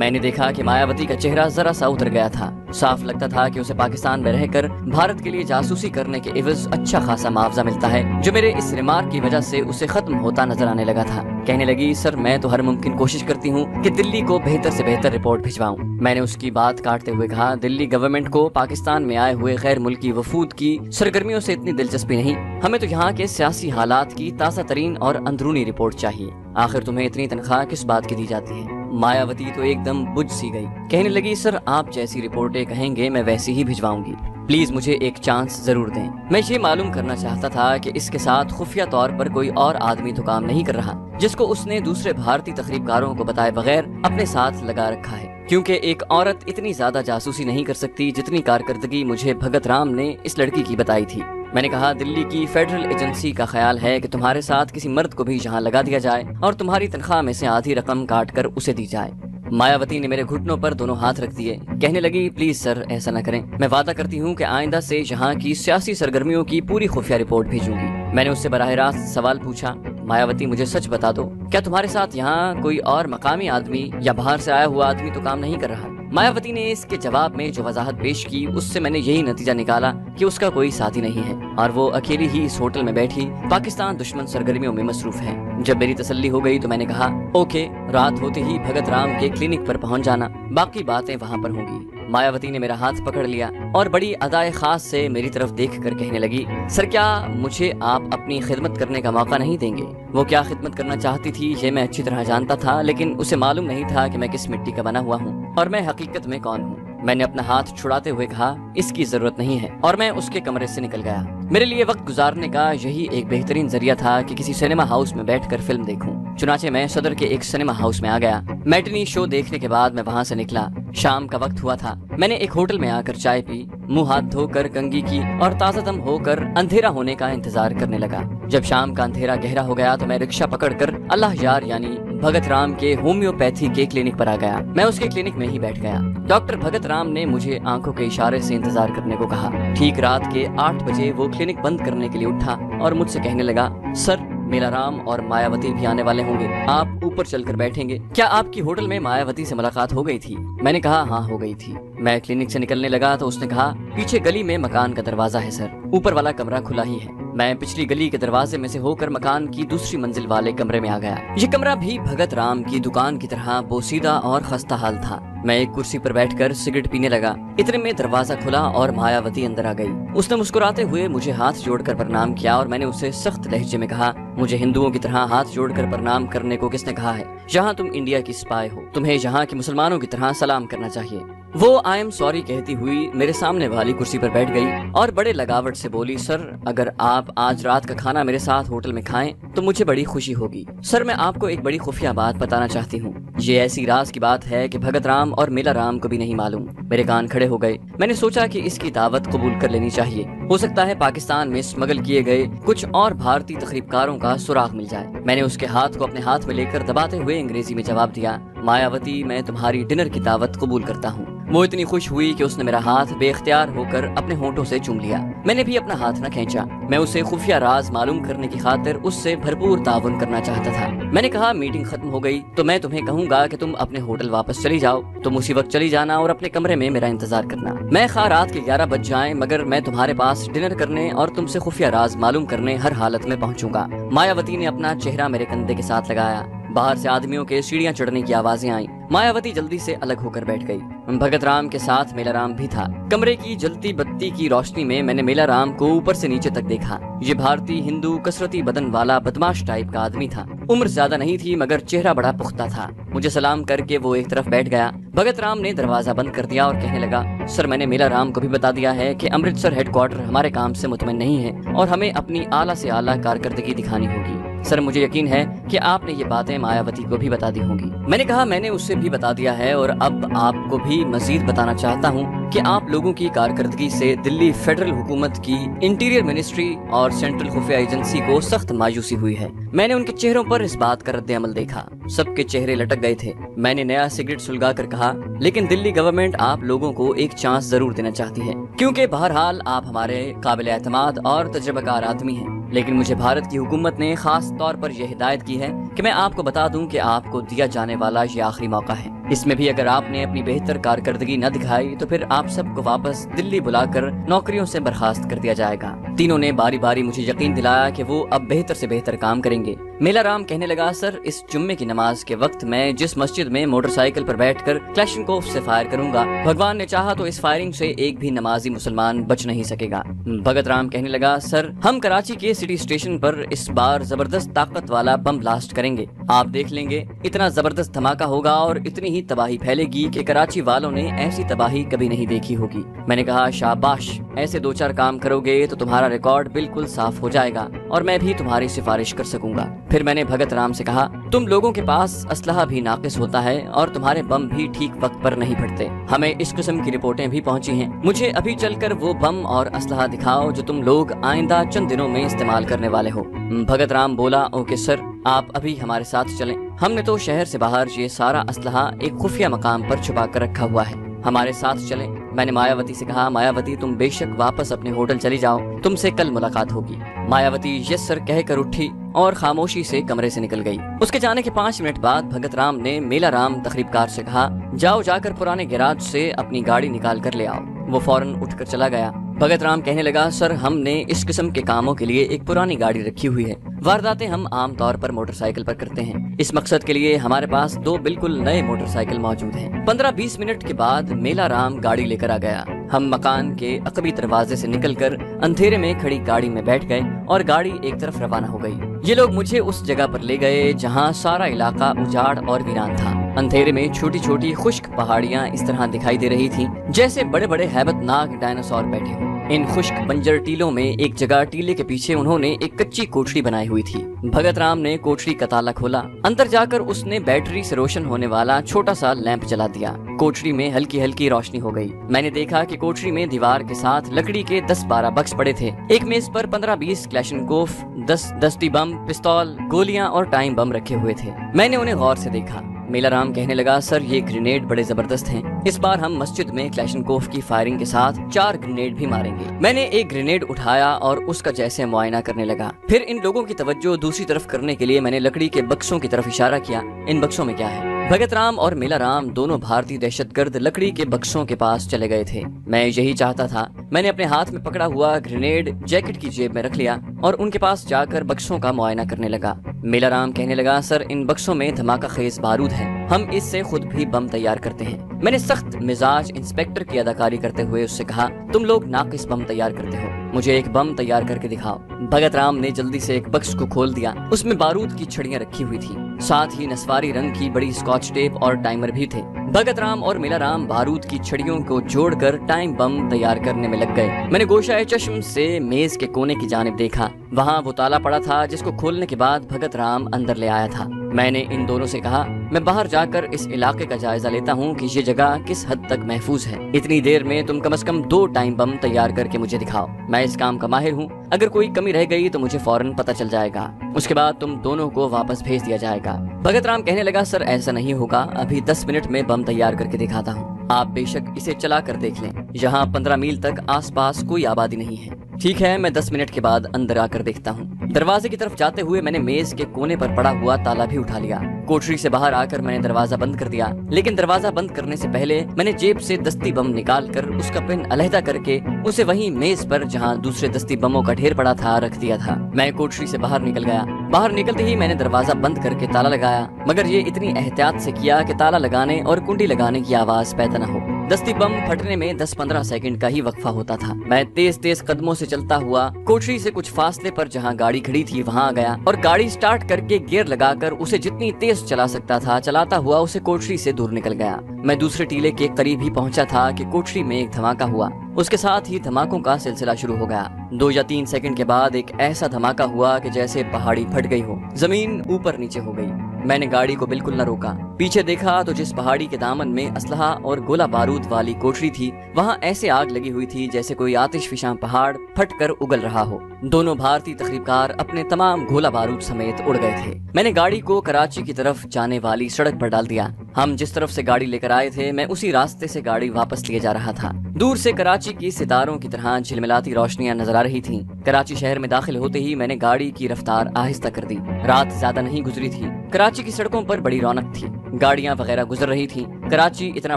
میں نے دیکھا کہ مایاوتی کا چہرہ ذرا سا اتر گیا تھا۔ صاف لگتا تھا کہ اسے پاکستان میں رہ کر بھارت کے لیے جاسوسی کرنے کے عوض اچھا خاصا معاوضہ ملتا ہے، جو میرے اس ریمارک کی وجہ سے اسے ختم ہوتا نظر آنے لگا تھا۔ کہنے لگی، سر میں تو ہر ممکن کوشش کرتی ہوں کہ دلی کو بہتر سے بہتر رپورٹ بھجواؤں۔ میں نے اس کی بات کاٹتے ہوئے کہا، دلی گورنمنٹ کو پاکستان میں آئے ہوئے غیر ملکی وفود کی سرگرمیوں سے اتنی دلچسپی نہیں، ہمیں تو یہاں کے سیاسی حالات کی تازہ ترین اور اندرونی رپورٹ چاہیے۔ آخر تمہیں اتنی تنخواہ کس بات کی دی جاتی ہے؟ مایاوتی تو ایک دم بجھ سی گئی، کہنے لگی، سر آپ جیسی رپورٹیں کہیں گے میں ویسی ہی بھجواؤں گی، پلیز مجھے ایک چانس ضرور دیں۔ میں یہ معلوم کرنا چاہتا تھا کہ اس کے ساتھ خفیہ طور پر کوئی اور آدمی تو کام نہیں کر رہا جس کو اس نے دوسرے بھارتی تخریب کاروں کو بتائے بغیر اپنے ساتھ لگا رکھا ہے، کیونکہ ایک عورت اتنی زیادہ جاسوسی نہیں کر سکتی جتنی کارکردگی مجھے بھگت رام نے اس لڑکی کی بتائی تھی۔ میں نے کہا، دلی کی فیڈرل ایجنسی کا خیال ہے کہ تمہارے ساتھ کسی مرد کو بھی یہاں لگا دیا جائے اور تمہاری تنخواہ میں سے آدھی رقم کاٹ کر اسے دی جائے۔ مایاوتی نے میرے گھٹنوں پر دونوں ہاتھ رکھ دیے، کہنے لگی، پلیز سر ایسا نہ کریں، میں وعدہ کرتی ہوں کہ آئندہ سے یہاں کی سیاسی سرگرمیوں کی پوری خفیہ رپورٹ بھیجوں گی۔ میں نے اس سے براہ راست سوال پوچھا، مایاوتی مجھے سچ بتا دو، کیا تمہارے ساتھ یہاں کوئی اور مقامی آدمی یا باہر سے آیا ہوا آدمی تو کام نہیں کر رہا؟ مایاوتی نے اس کے جواب میں جو وضاحت پیش کی اس سے میں نے یہی نتیجہ نکالا کہ اس کا کوئی ساتھی نہیں ہے اور وہ اکیلی ہی اس ہوٹل میں بیٹھی پاکستان دشمن سرگرمیوں میں مصروف ہے۔ جب میری تسلی ہو گئی تو میں نے کہا، اوکے، رات ہوتے ہی بھگت رام کے کلینک پر پہنچ جانا، باقی باتیں وہاں پر ہوں گی۔ مایاوتی نے میرا ہاتھ پکڑ لیا اور بڑی ادائے خاص سے میری طرف دیکھ کر کہنے لگی، سر کیا مجھے آپ اپنی خدمت کرنے کا موقع نہیں دیں گے؟ وہ کیا خدمت کرنا چاہتی تھی یہ میں اچھی طرح جانتا تھا، لیکن اسے معلوم نہیں تھا کہ میں کس مٹی کا بنا ہوا ہوں اور میں حقیقت میں کون ہوں۔ میں نے اپنا ہاتھ چھڑاتے ہوئے کہا، اس کی ضرورت نہیں ہے، اور میں اس کے کمرے سے نکل گیا۔ میرے لیے وقت گزارنے کا یہی ایک بہترین ذریعہ تھا کہ کسی سینما ہاؤس میں بیٹھ کر فلم دیکھوں۔ چنانچہ میں صدر کے ایک سینما ہاؤس میں آ گیا۔ میٹنی شو دیکھنے کے بعد میں وہاں سے نکلا۔ شام کا وقت ہوا تھا۔ میں نے ایک ہوٹل میں آ کر چائے پی، منہ ہاتھ دھو کر کنگھی کی اور تازہ دم ہو کر اندھیرا ہونے کا انتظار کرنے لگا۔ جب شام کا اندھیرا گہرا ہو گیا تو میں رکشہ پکڑ کر اللہ یار یعنی بھگت رام کے ہومیوپیتھی کے کلینک پر آ گیا۔ میں اس کے کلینک میں ہی بیٹھ گیا۔ ڈاکٹر بھگت رام نے مجھے آنکھوں کے اشارے سے انتظار کرنے کو کہا۔ ٹھیک رات کے 8 بجے وہ کلینک بند کرنے کے لیے اٹھا اور مجھ سے کہنے لگا، سر میلا رام اور مایاوتی بھی آنے والے ہوں گے، آپ اوپر چل کر بیٹھیں گے؟ کیا آپ کی ہوٹل میں مایاوتی سے ملاقات ہو گئی تھی؟ میں نے کہا، ہاں ہو گئی تھی۔ میں کلینک سے نکلنے لگا تو اس نے کہا، پیچھے گلی میں مکان کا دروازہ ہے سر، اوپر والا کمرہ کھلا ہی ہے۔ میں پچھلی گلی کے دروازے میں سے ہو کر مکان کی دوسری منزل والے کمرے میں آ گیا۔ یہ کمرہ بھی بھگت رام کی دکان کی طرح بوسیدہ اور خستہ حال تھا۔ میں ایک کرسی پر بیٹھ کر سگریٹ پینے لگا۔ اتنے میں دروازہ کھلا اور مایاوتی اندر آ گئی۔ اس نے مسکراتے ہوئے مجھے ہاتھ جوڑ کر پرنام کیا اور میں نے اسے سخت لہجے میں کہا، مجھے ہندوؤں کی طرح ہاتھ جوڑ کر پرنام کرنے کو کس نے کہا ہے؟ یہاں تم انڈیا کی سپاہی ہو، تمہیں یہاں کے مسلمانوں کی طرح سلام کرنا چاہیے۔ وہ آئی ایم سوری کہتی ہوئی میرے سامنے والی کرسی پر بیٹھ گئی اور بڑے لگاوٹ سے بولی، سر اگر آپ آج رات کا کھانا میرے ساتھ ہوٹل میں کھائیں تو مجھے بڑی خوشی ہوگی۔ سر میں آپ کو ایک بڑی خفیہ بات بتانا چاہتی ہوں، یہ ایسی راز کی بات ہے کہ بھگت رام اور میلا رام کو بھی نہیں معلوم۔ میرے کان کھڑے ہو گئے۔ میں نے سوچا کہ اس کی دعوت قبول کر لینی چاہیے، ہو سکتا ہے پاکستان میں اسمگل کیے گئے کچھ اور بھارتی تخریب کاروں کا سراغ مل جائے۔ میں نے اس کے ہاتھ کو اپنے ہاتھ میں لے کر دباتے ہوئے انگریزی میں جواب دیا، مایاوتی میں تمہاری ڈنر کی دعوت قبول کرتا ہوں۔ وہ اتنی خوش ہوئی کہ اس نے میرا ہاتھ بے اختیار ہو کر اپنے ہونٹوں سے چوم لیا۔ میں نے بھی اپنا ہاتھ نہ کھینچا۔ میں اسے خفیہ راز معلوم کرنے کی خاطر اس سے بھرپور تعاون کرنا چاہتا تھا۔ میں نے کہا، میٹنگ ختم ہو گئی تو میں تمہیں کہوں گا کہ تم اپنے ہوٹل واپس چلی جاؤ، تم اسی وقت چلی جانا اور اپنے کمرے میں میرا انتظار کرنا۔ میں خواہ رات کے 11 بج جائیں مگر میں تمہارے پاس ڈنر کرنے اور تم سے خفیہ راز معلوم کرنے ہر حالت میں پہنچوں گا۔ مایاوتی نے اپنا چہرہ میرے کندھے کے ساتھ لگایا۔ باہر سے آدمیوں کے سیڑھیاں چڑھنے کی آوازیں آئیں۔ مایاوتی جلدی سے الگ ہو کر بیٹھ گئی۔ بھگت رام کے ساتھ میلا رام بھی تھا۔ کمرے کی جلتی بتی کی روشنی میں میں نے میلا رام کو اوپر سے نیچے تک دیکھا۔ یہ بھارتی ہندو کثرتی بدن والا بدماش ٹائپ کا آدمی تھا۔ عمر زیادہ نہیں تھی مگر چہرہ بڑا پختہ تھا۔ مجھے سلام کر کے وہ ایک طرف بیٹھ گیا۔ بھگت رام نے دروازہ بند کر دیا اور کہنے لگا، سر میں نے میلا رام کو بھی بتا دیا ہے کہ امرتسر ہیڈ کوارٹر ہمارے کام سے مطمئن نہیں ہے اور ہمیں اپنی اعلیٰ سے اعلیٰ کارکردگی دکھانی ہوگی۔ سر مجھے یقین ہے کہ آپ نے یہ باتیں مایاوتی کو بھی بتا دی ہوں گی۔ میں نے کہا، میں نے اس سے بھی بتا دیا ہے اور اب آپ کو بھی مزید بتانا چاہتا ہوں کہ آپ لوگوں کی کارکردگی سے دلی فیڈرل حکومت کی انٹیریئر منسٹری اور سینٹرل خفیہ ایجنسی کو سخت مایوسی ہوئی ہے۔ میں نے ان کے چہروں پر اس بات کا رد عمل دیکھا، سب کے چہرے لٹک گئے تھے۔ میں نے نیا سگریٹ سلگا کر کہا، لیکن دلی گورنمنٹ آپ لوگوں کو ایک چانس ضرور دینا چاہتی ہے، کیونکہ بہرحال آپ ہمارے قابل اعتماد اور تجربہ کار آدمی ہیں۔ لیکن مجھے بھارت کی حکومت نے خاص طور پر یہ ہدایت کی ہے کہ میں آپ کو بتا دوں کہ آپ کو دیا جانے والا یہ آخری موقع ہے۔ اس میں بھی اگر آپ نے اپنی بہتر کارکردگی نہ دکھائی تو پھر آپ سب کو واپس دلی بلا کر نوکریوں سے برخاست کر دیا جائے گا۔ تینوں نے باری باری مجھے یقین دلایا کہ وہ اب بہتر سے بہتر کام کریں گے۔ میلا رام کہنے لگا، سر اس جمعے کی نماز کے وقت میں جس مسجد میں موٹر سائیکل پر بیٹھ کر کلاشنکوف سے فائر کروں گا، بھگوان نے چاہا تو اس فائرنگ سے ایک بھی نمازی مسلمان بچ نہیں سکے گا۔ بھگت رام کہنے لگا، سر ہم کراچی کے سٹی اسٹیشن پر اس بار زبردست طاقت والا بم بلاسٹ کریں گے، آپ دیکھ لیں گے اتنا زبردست دھماکہ ہوگا اور اتنی ہی تباہی پھیلے گی کہ کراچی والوں نے ایسی تباہی کبھی نہیں دیکھی ہوگی۔ میں نے کہا، شاباش، ایسے دو چار کام کرو گے تو تمہارا ریکارڈ بالکل صاف ہو جائے گا اور میں بھی تمہاری سفارش کر سکوں گا۔ پھر میں نے بھگت رام سے کہا، تم لوگوں کے پاس اسلحہ بھی ناقص ہوتا ہے اور تمہارے بم بھی ٹھیک وقت پر نہیں پھٹتے، ہمیں اس قسم کی رپورٹیں بھی پہنچی ہیں، مجھے ابھی چل کر وہ بم اور اسلحہ دکھاؤ جو تم لوگ آئندہ چند دنوں میں استعمال کرنے والے ہو۔ بھگت رام بولا، اوکے سر، آپ ابھی ہمارے ساتھ چلیں، ہم نے تو شہر سے باہر یہ سارا اسلحہ ایک خفیہ مقام پر چھپا کر رکھا ہوا ہے، ہمارے ساتھ چلیں۔ میں نے مایاوتی سے کہا، مایاوتی تم بے شک واپس اپنے ہوٹل چلی جاؤ، تم سے کل ملاقات ہوگی۔ مایاوتی یس سر کہہ کر اٹھی اور خاموشی سے کمرے سے نکل گئی۔ اس کے جانے کے 5 منٹ بعد بھگت رام نے میلا رام تقریب کار سے کہا، جاؤ جا کر پرانے گیراج سے اپنی گاڑی نکال کر لے آؤ۔ وہ فوراً اٹھ کر چلا گیا۔ بھگت رام کہنے لگا، سر ہم نے اس قسم کے کاموں کے لیے ایک پرانی گاڑی رکھی ہوئی ہے، وارداتیں ہم عام طور پر موٹر سائیکل پر کرتے ہیں، اس مقصد کے لیے ہمارے پاس 2 بالکل نئے موٹر سائیکل موجود ہیں۔ 15-20 منٹ کے بعد میلا رام گاڑی لے کر آ گیا۔ ہم مکان کے عقبی دروازے سے نکل کر اندھیرے میں کھڑی گاڑی میں بیٹھ گئے اور گاڑی ایک طرف روانہ ہو گئی۔ یہ لوگ مجھے اس جگہ پر لے گئے جہاں سارا علاقہ اجاڑ اور ویران تھا۔ اندھیرے میں چھوٹی چھوٹی خشک پہاڑیاں اس طرح دکھائی دے رہی تھیں جیسے بڑے بڑے ہیبت ناک ڈائناسور بیٹھے ہوں۔ ان خشک بنجر ٹیلوں میں ایک جگہ ٹیلے کے پیچھے انہوں نے ایک کچی کوٹھڑی بنائی ہوئی تھی۔ بھگت رام نے کوٹھڑی کا تالا کھولا، اندر جا کر اس نے بیٹری سے روشن ہونے والا چھوٹا سا لیمپ جلا دیا۔ کوٹھڑی میں ہلکی ہلکی روشنی ہو گئی۔ میں نے دیکھا کہ کوٹھڑی میں دیوار کے ساتھ لکڑی کے 10-12 بکس پڑے تھے۔ ایک میز پر 15-20 کلاشنکوف، 10 دستی بم، پستول، گولیاں اور ٹائم بم رکھے ہوئے تھے۔ میں نے انہیں غور سے دیکھا۔ میلا رام کہنے لگا، سر یہ گرینیڈ بڑے زبردست ہیں، اس بار ہم مسجد میں کلاشنکوف کی فائرنگ کے ساتھ 4 گرینیڈ بھی ماریں گے۔ میں نے ایک گرینیڈ اٹھایا اور اس کا جیسے معائنہ کرنے لگا، پھر ان لوگوں کی توجہ دوسری طرف کرنے کے لیے میں نے لکڑی کے بکسوں کی طرف اشارہ کیا، ان بکسوں میں کیا ہے؟ بھگت رام اور میلا رام دونوں بھارتی دہشت گرد لکڑی کے بکسوں کے پاس چلے گئے تھے۔ میں یہی چاہتا تھا۔ میں نے اپنے ہاتھ میں پکڑا ہوا گرینیڈ جیکٹ کی جیب میں رکھ لیا اور ان کے پاس جا کر بکسوں کا معائنہ کرنے لگا۔ میلا رام کہنے لگا، سر ان بکسوں میں دھماکہ خیز بارود ہے، ہم اس سے خود بھی بم تیار کرتے ہیں۔ میں نے سخت مزاج انسپیکٹر کی اداکاری کرتے ہوئے اس سے کہا، تم لوگ ناقص بم تیار کرتے ہو، مجھے ایک بم تیار کر کے دکھاؤ۔ بھگت رام نے جلدی سے ایک بکس کو کھول دیا، اس میں بارود کی چھڑیاں رکھی ہوئی تھی، ساتھ ہی نسواری رنگ کی بڑی اسکاچ ٹیپ اور ٹائمر بھی تھے۔ بھگت رام اور میلا رام بارود کی چھڑیوں کو جوڑ کر ٹائم بم تیار کرنے میں لگ گئے۔ میں نے گوشہ چشم سے میز کے کونے کی جانب دیکھا، وہاں وہ تالا پڑا تھا جس کو کھولنے کے بعد بھگت رام اندر لے آیا تھا۔ میں نے ان دونوں سے کہا، میں باہر جا کر اس علاقے کا جائزہ لیتا ہوں کہ یہ جگہ کس حد تک محفوظ ہے، اتنی دیر میں تم کم از کم 2 ٹائم بم تیار کر کے مجھے دکھاؤ، میں اس کام کا ماہر ہوں، اگر کوئی کمی رہ گئی تو مجھے فوراً پتہ چل جائے گا، اس کے بعد تم دونوں کو واپس بھیج دیا جائے گا۔ بھگت رام کہنے لگا، سر ایسا نہیں ہوگا، ابھی 10 منٹ میں بم تیار کر کے دکھاتا ہوں، آپ بے شک اسے چلا کر دیکھ لیں، یہاں 15 میل تک آس پاس کوئی آبادی نہیں ہے۔ ٹھیک ہے، میں 10 منٹ کے بعد اندر آ کر دیکھتا ہوں۔ دروازے کی طرف جاتے ہوئے میں نے میز کے کونے پر پڑا ہوا تالا بھی اٹھا لیا۔ کوٹھڑی سے باہر آ کر میں نے دروازہ بند کر دیا، لیکن دروازہ بند کرنے سے پہلے میں نے جیب سے دستی بم نکال کر اس کا پن علیحدہ کر کے اسے وہیں میز پر جہاں دوسرے دستی بموں کا ڈھیر پڑا تھا رکھ دیا تھا۔ میں کوٹھڑی سے باہر نکل گیا۔ باہر نکلتے ہی میں نے دروازہ بند کر کے تالا لگایا، مگر یہ اتنی احتیاط سے کیا کہ تالا لگانے اور کنڈی لگانے کی آواز پیدا نہ ہو۔ دستی بم پھٹنے میں 10-15 سیکنڈ کا ہی وقفہ ہوتا تھا۔ میں تیز تیز قدموں سے چلتا ہوا کوٹھڑی سے کچھ فاصلے پر جہاں گاڑی کھڑی تھی وہاں آ گیا اور گاڑی سٹارٹ کر کے گیئر لگا کر اسے جتنی تیز چلا سکتا تھا چلاتا ہوا اسے کوٹھڑی سے دور نکل گیا۔ میں دوسرے ٹیلے کے قریب ہی پہنچا تھا کہ کوٹھڑی میں ایک دھماکہ ہوا، اس کے ساتھ ہی دھماکوں کا سلسلہ شروع ہو گیا۔ 2 یا 3 سیکنڈ کے بعد ایک ایسا دھماکہ ہوا کہ جیسے پہاڑی پھٹ گئی ہو، زمین اوپر نیچے ہو گئی۔ میں نے گاڑی کو بالکل نہ روکا، پیچھے دیکھا تو جس پہاڑی کے دامن میں اسلحہ اور گولہ بارود والی کوٹھڑی تھی وہاں ایسے آگ لگی ہوئی تھی جیسے کوئی آتش فشاں پہاڑ پھٹ کر اگل رہا ہو۔ دونوں بھارتی تخریب کار اپنے تمام گولہ بارود سمیت اڑ گئے تھے۔ میں نے گاڑی کو کراچی کی طرف جانے والی سڑک پر ڈال دیا۔ ہم جس طرف سے گاڑی لے کر آئے تھے میں اسی راستے سے گاڑی واپس لیے جا رہا تھا۔ دور سے کراچی کی ستاروں کی طرح جھلملاتی روشنیاں نظر آ رہی تھیں۔ کراچی شہر میں داخل ہوتے ہی میں نے گاڑی کی رفتار آہستہ کر دی۔ رات زیادہ نہیں گزری تھی، کراچی کی سڑکوں پر بڑی رونق تھی، گاڑیاں وغیرہ گزر رہی تھیں۔ کراچی اتنا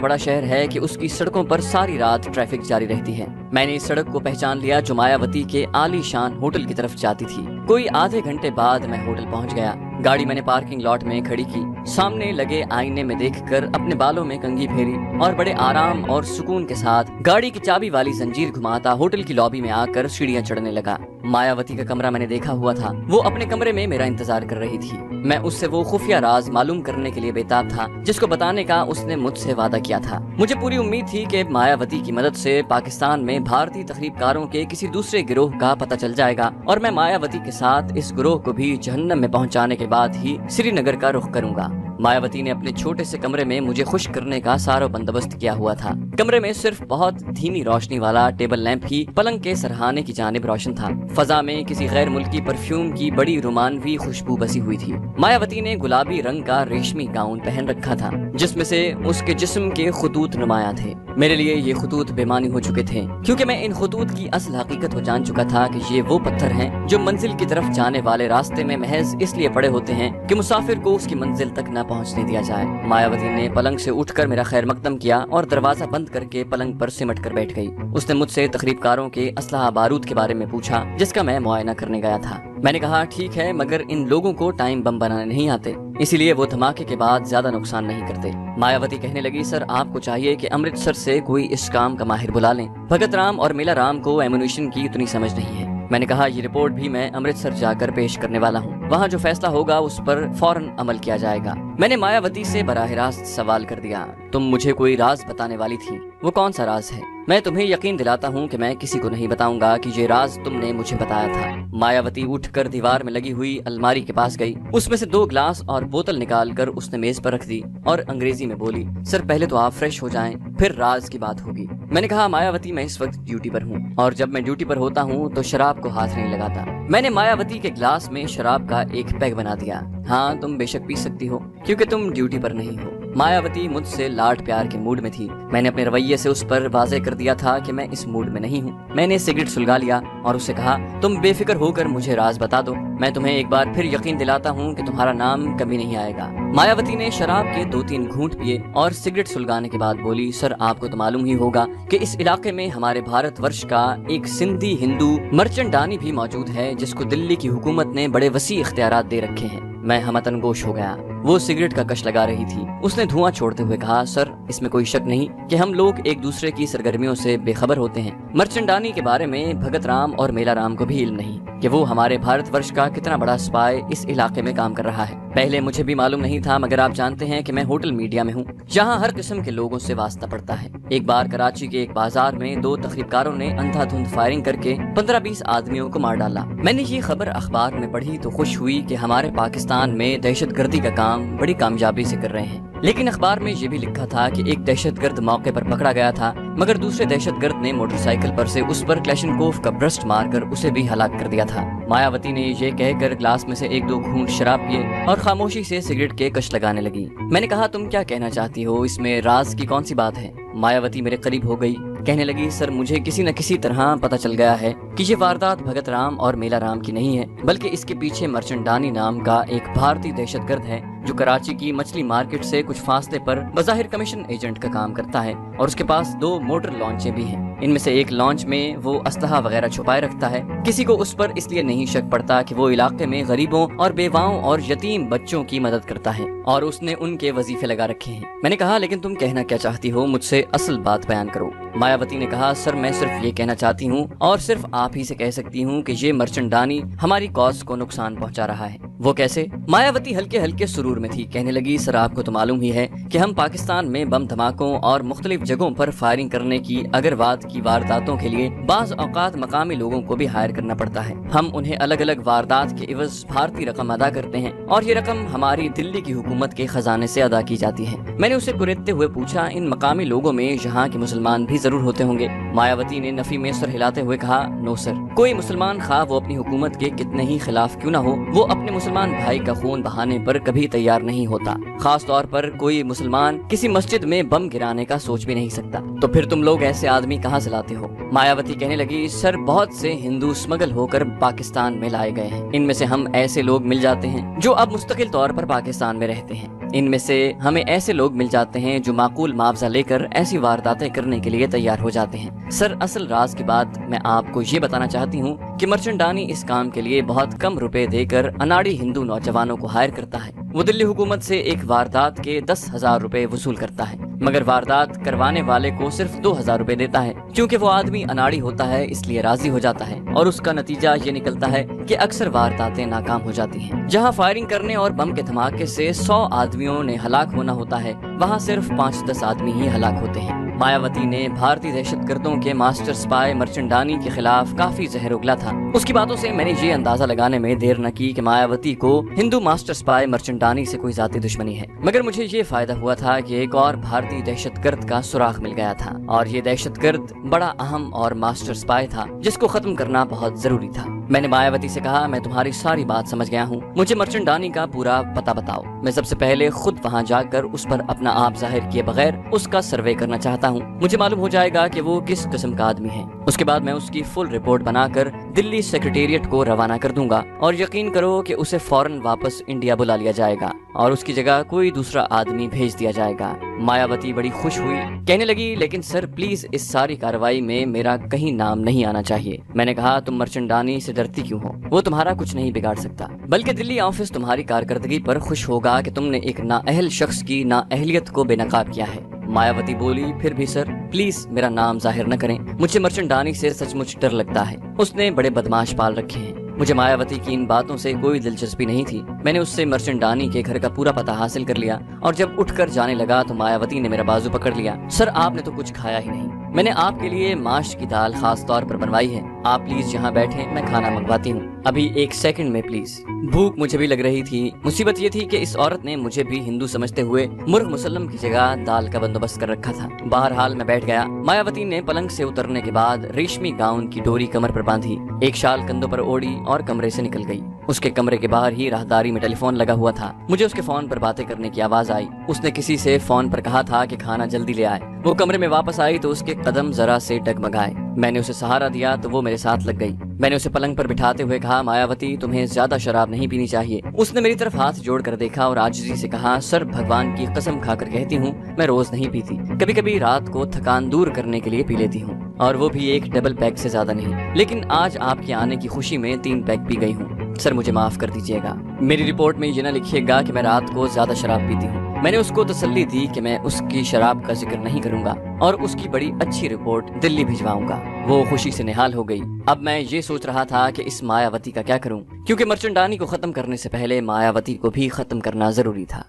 بڑا شہر ہے کہ اس کی سڑکوں پر ساری رات ٹریفک جاری رہتی ہے۔ میں نے اس سڑک کو پہچان لیا جو مایاوتی کے عالی شان ہوٹل کی طرف جاتی تھی۔ کوئی آدھے گھنٹے بعد میں ہوٹل پہنچ گیا۔ گاڑی میں نے پارکنگ لاٹ میں کھڑی کی، سامنے لگے آئینے میں دیکھ کر اپنے بالوں میں کنگھی پھیری اور بڑے آرام اور سکون کے ساتھ گاڑی کی چابی والی زنجیر گھماتا ہوٹل کی لابی میں آ کر سیڑھیاں چڑھنے لگا۔ مایاوتی کا کمرہ میں نے دیکھا ہوا تھا، وہ اپنے کمرے میں میرا انتظار کر رہی تھی۔ میں اس سے وہ خفیہ راز معلوم کرنے کے لیے بےتاب تھا جس کو بتانے کا اس نے مجھ سے وعدہ کیا تھا۔ مجھے پوری امید تھی کہ مایاوتی کی مدد سے پاکستان میں بھارتی تخریب کاروں کے کسی دوسرے گروہ کا پتہ چل جائے گا اور میں مایاوتی کے ساتھ اس گروہ کو بھی جہنم میں پہنچانے کے بعد ہی سری نگر کا رخ کروں گا۔ مایاوتی نے اپنے چھوٹے سے کمرے میں مجھے خوش کرنے کا سارا بندوبست کیا ہوا تھا۔ کمرے میں صرف بہت دھیمی روشنی والا ٹیبل لیمپ ہی پلنگ کے سرہانے کی جانب روشن تھا۔ فضا میں کسی غیر ملکی پرفیوم کی بڑی رومانوی خوشبو بسی ہوئی تھی۔ مایاوتی نے گلابی رنگ کا ریشمی گاؤن پہن رکھا تھا جس میں سے اس کے جسم کے خطوط نمایاں تھے۔ میرے لیے یہ خطوط بے معنی ہو چکے تھے کیونکہ میں ان خطوط کی اصل حقیقت کو جان چکا تھا کہ یہ وہ پتھر ہیں جو منزل کی طرف جانے والے راستے میں محض اس لیے پڑے ہوتے ہیں کہ مسافر کو اس کی منزل تک نہ پہنچنے دیا جائے۔ مایاوتی نے پلنگ سے اٹھ کر میرا خیر مقدم کیا اور دروازہ بند کر کے پلنگ پر سمٹ کر بیٹھ گئی۔ اس نے مجھ سے تخریب کاروں کے اسلحہ بارود کے بارے میں پوچھا جس کا میں معائنہ کرنے گیا تھا۔ میں نے کہا ٹھیک ہے مگر ان لوگوں کو ٹائم بم بنانے نہیں آتے، اسی لیے وہ دھماکے کے بعد زیادہ نقصان نہیں کرتے۔ مایاوتی کہنے لگی سر آپ کو چاہیے کہ امرتسر سے کوئی اس کام کا ماہر بلا لیں، بھگت رام اور میلا رام کو ایمونیشن کی اتنی سمجھ نہیں ہے۔ میں نے کہا یہ رپورٹ بھی میں امرتسر جا کر پیش کرنے والا ہوں، وہاں جو فیصلہ ہوگا اس پر فوراً عمل کیا جائے گا۔ میں نے مایاوتی سے براہ راست سوال کر دیا تم مجھے کوئی راز بتانے والی تھی، وہ کون سا راز ہے؟ میں تمہیں یقین دلاتا ہوں کہ میں کسی کو نہیں بتاؤں گا کہ یہ راز تم نے مجھے بتایا تھا۔ مایاوتی اٹھ کر دیوار میں لگی ہوئی الماری کے پاس گئی، اس میں سے 2 گلاس اور بوتل نکال کر اس نے میز پر رکھ دی اور انگریزی میں بولی سر پہلے تو آپ فریش ہو جائیں پھر راز کی بات ہوگی۔ میں نے کہا مایاوتی میں اس وقت ڈیوٹی پر ہوں اور جب میں ڈیوٹی پر ہوتا ہوں تو شراب کو ہاتھ نہیں لگاتا۔ میں نے مایاوتی کے گلاس میں شراب کا ایک پیگ بنا دیا۔ ہاں تم بے شک پی سکتی ہو کیونکہ تم ڈیوٹی پر نہیں ہو۔ مایاوتی مجھ سے لاڈ پیار کے موڈ میں تھی۔ میں نے اپنے رویے سے اس پر واضح کر دیا تھا کہ میں اس موڈ میں نہیں ہوں۔ میں نے سگریٹ سلگا لیا اور اسے کہا تم بے فکر ہو کر مجھے راز بتا دو، میں تمہیں ایک بار پھر یقین دلاتا ہوں کہ تمہارا نام کبھی نہیں آئے گا۔ مایاوتی نے شراب کے 2-3 گھونٹ پیے اور سگریٹ سلگانے کے بعد بولی سر آپ کو تو معلوم ہی ہوگا کہ اس علاقے میں ہمارے بھارت ورش کا ایک سندھی ہندو مرچنڈانی بھی موجود ہے جس کو دلی کی حکومت نے بڑے وسیع اختیارات دے رکھے ہیں۔ میں ہمتن گوش ہو گیا۔ وہ سگریٹ کا کش لگا رہی تھی۔ اس نے دھواں چھوڑتے ہوئے کہا سر اس میں کوئی شک نہیں کہ ہم لوگ ایک دوسرے کی سرگرمیوں سے بے خبر ہوتے ہیں۔ مرچنڈانی کے بارے میں بھگت رام اور میلا رام کو بھی علم نہیں کہ وہ ہمارے بھارت ورش کا کتنا بڑا اسپائی اس علاقے میں کام کر رہا ہے۔ پہلے مجھے بھی معلوم نہیں تھا مگر آپ جانتے ہیں کہ میں ہوٹل میڈیا میں ہوں جہاں ہر قسم کے لوگوں سے واسطہ پڑتا ہے۔ ایک بار کراچی کے ایک بازار میں 2 تخریب کاروں نے اندھا دھند فائرنگ کر کے 15-20 آدمیوں کو مار ڈالا۔ میں نے یہ خبر اخبار میں پڑھی تو خوش ہوئی کہ ہمارے پاکستان میں دہشت گردی کا کام بڑی کامیابی سے کر رہے ہیں، لیکن اخبار میں یہ بھی لکھا تھا کہ ایک دہشت گرد موقع پر پکڑا گیا تھا مگر دوسرے دہشت گرد نے موٹر سائیکل پر سے اس پر کلیشنکوف کا برسٹ مار کر اسے بھی ہلاک کر دیا تھا۔ مایاوتی نے یہ کہہ کر گلاس میں سے 1-2 گھونٹ شراب پیے اور خاموشی سے سگریٹ کے کش لگانے لگی۔ میں نے کہا تم کیا کہنا چاہتی ہو، اس میں راز کی کون سی بات ہے؟ مایاوتی میرے قریب ہو گئی، کہنے لگی سر مجھے کسی نہ کسی طرح پتہ چل گیا ہے کہ یہ واردات بھگت رام اور میلا رام کی نہیں ہے بلکہ اس کے پیچھے مرچنڈانی نام کا ایک بھارتی دہشت گرد ہے جو کراچی کی مچھلی مارکیٹ سے کچھ فاصلے پر بظاہر کمیشن ایجنٹ کا کام کرتا ہے اور اس کے پاس 2 موٹر لانچیں بھی ہیں۔ ان میں سے ایک لانچ میں وہ اسلحہ وغیرہ چھپائے رکھتا ہے، کسی کو اس پر اس لیے نہیں شک پڑتا کہ وہ علاقے میں غریبوں اور بیواؤں اور یتیم بچوں کی مدد کرتا ہے اور اس نے ان کے وظیفے لگا رکھے ہیں۔ میں نے کہا لیکن تم کہنا کیا چاہتی ہو، مجھ سے اصل بات بیان کرو۔ مایاوتی نے کہا سر میں صرف یہ کہنا چاہتی ہوں اور صرف آپ ہی سے کہہ سکتی ہوں کہ یہ مرچنڈانی ہماری کاز کو نقصان پہنچا رہا ہے۔ وہ کیسے؟ مایاوتی ہلکے ہلکے سرور میں تھی، کہنے لگی سر آپ کو تو معلوم ہی ہے کہ ہم پاکستان میں بم دھماکوں اور مختلف جگہوں پر فائرنگ کرنے کی اگرواد کی وارداتوں کے لیے بعض اوقات مقامی لوگوں کو بھی ہائر کرنا پڑتا ہے۔ ہم انہیں الگ الگ واردات کے عوض بھارتی رقم ادا کرتے ہیں اور یہ رقم ہماری دلی کی حکومت کے خزانے سے ادا کی جاتی ہے۔ میں نے اسے کریدتے ہوئے پوچھا ان مقامی لوگوں میں یہاں کے مسلمان بھی ضرور ہوتے ہوں گے؟ مایاوتی نے نفی میں سر ہلاتے ہوئے کہا نو سر، کوئی مسلمان خواہ وہ اپنی حکومت کے کتنے ہی خلاف کیوں نہ ہو، وہ اپنے مسلمان بھائی کا خون بہانے پر کبھی تیار نہیں ہوتا، خاص طور پر کوئی مسلمان کسی مسجد میں بم گرانے کا سوچ بھی نہیں سکتا۔ تو پھر تم لوگ ایسے آدمی کہاں کہاں سے لاتے ہو؟ مایاوتی کہنے لگی سر بہت سے ہندو اسمگل ہو کر پاکستان میں لائے گئے ہیں، ان میں سے ہم ایسے لوگ مل جاتے ہیں جو اب مستقل طور پر پاکستان میں رہتے ہیں، ان میں سے ہمیں ایسے لوگ مل جاتے ہیں جو معقول معاوضہ لے کر ایسی وارداتیں کرنے کے لیے تیار ہو جاتے ہیں۔ سر اصل راز کی بات میں آپ کو یہ بتانا چاہتی ہوں کہ مرچنڈانی اس کام کے لیے بہت کم روپے دے کر اناڑی ہندو نوجوانوں کو ہائر کرتا ہے۔ وہ دلی حکومت سے ایک واردات کے 10,000 روپے وصول کرتا ہے، مگر واردات کروانے والے کو صرف 2,000 روپے دیتا ہے۔ کیونکہ وہ آدمی اناڑی ہوتا ہے اس لیے راضی ہو جاتا ہے، اور اس کا نتیجہ یہ نکلتا ہے کہ اکثر وارداتیں ناکام ہو جاتی ہیں۔ جہاں فائرنگ کرنے اور بم کے دھماکے سے 100 آدمیوں نے ہلاک ہونا ہوتا ہے، وہاں صرف 5-10 آدمی ہی ہلاک ہوتے ہیں۔ مایاوتی نے بھارتی دہشت گردوں کے ماسٹر سپائے مرچنڈانی کے خلاف کافی زہر اگلا تھا۔ اس کی باتوں سے میں نے یہ اندازہ لگانے میں دیر نہ کی کہ مایاوتی کو ہندو ماسٹر سپائے مرچنڈانی سے کوئی ذاتی دشمنی ہے، مگر مجھے یہ فائدہ ہوا تھا کہ ایک اور بھارتی دہشت گرد کا سراغ مل گیا تھا، اور یہ دہشت گرد بڑا اہم اور ماسٹر سپائے تھا جس کو ختم کرنا بہت ضروری تھا۔ میں نے مایاوتی سے کہا میں تمہاری ساری بات سمجھ گیا ہوں، مجھے مرچنڈانی کا پورا پتہ بتاؤ۔ میں سب سے پہلے خود وہاں جا کر اس پر اپنا آپ ظاہر کیے بغیر اس کا سروے کرنا چاہتا ہوں، مجھے معلوم ہو جائے گا کہ وہ کس قسم کا آدمی ہے۔ اس کے بعد میں اس کی فل رپورٹ بنا کر دلی سیکریٹریٹ کو روانہ کر دوں گا، اور یقین کرو کہ اسے فوراً واپس انڈیا بلا لیا جائے گا اور اس کی جگہ کوئی دوسرا آدمی بھیج دیا جائے گا۔ مایاوتی بڑی خوش ہوئی، کہنے لگی لیکن سر پلیز اس ساری کارروائی میں میرا کہیں نام نہیں آنا چاہیے۔ میں نے کہا تم مرچنڈانی سے ڈرتی کیوں ہو؟ وہ تمہارا کچھ نہیں بگاڑ سکتا، بلکہ دلی آفس تمہاری کارکردگی پر خوش ہوگا کہ تم نے ایک نااہل شخص کی نااہلیت کو بے نقاب کیا ہے۔ مایاوتی بولی پھر بھی سر پلیز میرا نام ظاہر نہ کریں، مجھے مرچنڈانی سے سچ مچ ڈر لگتا ہے، اس نے بڑے بدماش پال رکھے ہیں۔ مجھے مایاوتی کی ان باتوں سے کوئی دلچسپی نہیں تھی۔ میں نے اس سے مرچنڈانی کے گھر کا پورا پتہ حاصل کر لیا، اور جب اٹھ کر جانے لگا تو مایاوتی نے میرا بازو پکڑ لیا۔ سر آپ نے تو کچھ کھایا ہی نہیں، میں نے آپ کے لیے ماش کی دال خاص طور پر بنوائی ہے، آپ پلیز یہاں بیٹھیں، میں کھانا منگواتی ہوں، ابھی 1 سیکنڈ میں پلیز۔ بھوک مجھے بھی لگ رہی تھی۔ مصیبت یہ تھی کہ اس عورت نے مجھے بھی ہندو سمجھتے ہوئے مرغ مسلم کی جگہ دال کا بندوبست کر رکھا تھا۔ بہرحال میں بیٹھ گیا۔ مایاوتی نے پلنگ سے اترنے کے بعد ریشمی گاؤن کی ڈوری کمر پر باندھی، ایک شال کندھوں پر اوڑھی اور کمرے سے نکل گئی۔ اس کے کمرے کے باہر ہی راہداری میں ٹیلی فون لگا ہوا تھا۔ مجھے اس کے فون پر باتیں کرنے کی آواز آئی۔ اس نے کسی سے فون پر کہا تھا کہ کھانا جلدی لے آئے۔ وہ کمرے میں واپس آئی تو اس کے قدم ذرا سے ڈگمگائے۔ میں نے اسے سہارا دیا تو وہ میرے ساتھ لگ گئی۔ میں نے اسے پلنگ پر بٹھاتے ہوئے کہا مایاوتی تمہیں زیادہ شراب نہیں پینی چاہیے۔ اس نے میری طرف ہاتھ جوڑ کر دیکھا اور عاجزی سے کہا سر بھگوان کی قسم کھا کر کہتی ہوں میں روز نہیں پیتی، کبھی کبھی رات کو تھکان دور کرنے کے لیے پی لیتی ہوں، اور وہ بھی ایک ڈبل پیک سے زیادہ نہیں، لیکن آج آپ کے آنے کی خوشی میں 3 پیک پی گئی ہوں۔ سر مجھے معاف کر دیجیے گا، میری رپورٹ میں یہ نہ لکھیے گا کہ میں رات کو زیادہ شراب پیتی ہوں۔ میں نے اس کو تسلی دی کہ میں اس کی شراب کا ذکر نہیں کروں گا اور اس کی بڑی اچھی رپورٹ دلی بھجواؤں گا۔ وہ خوشی سے نہال ہو گئی۔ اب میں یہ سوچ رہا تھا کہ اس مایاوتی کا کیا کروں، کیونکہ مرچنڈانی کو ختم کرنے سے پہلے مایاوتی کو بھی ختم کرنا ضروری تھا۔